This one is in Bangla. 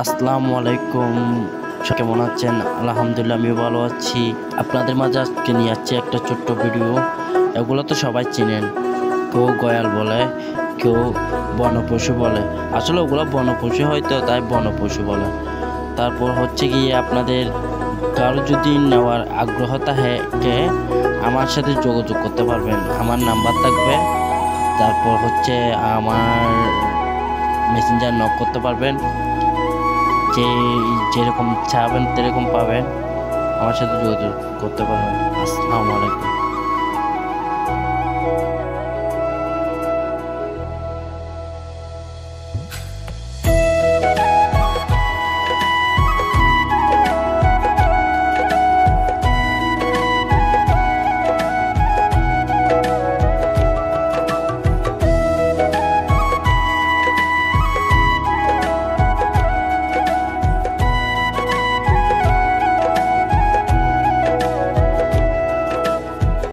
আসসালামু আলাইকুম। কেমন আছেন? আলহামদুলিল্লাহ আমিও ভালো আছি। আপনাদের মাঝে আজকে নিয়ে যাচ্ছি একটা ছোট্ট ভিডিও। এগুলো তো সবাই চিনেন, কেউ গয়াল বলে, কেউ বনপশু বলে। আসলে ওগুলো বনপশু হয়তো, তাই বনপশু বলে। তারপর হচ্ছে গিয়ে আপনাদের কারো যদি নেওয়ার আগ্রহ থাকে আমার সাথে যোগাযোগ করতে পারবেন, আমার নাম্বার থাকবে। তারপর হচ্ছে আমার মেসেঞ্জার নক করতে পারবেন। যে যেরকম চাবেন সেরকম পাবেন, আমার সাথে যোগাযোগ করতে পারবেন। আসসালামু আলাইকুম।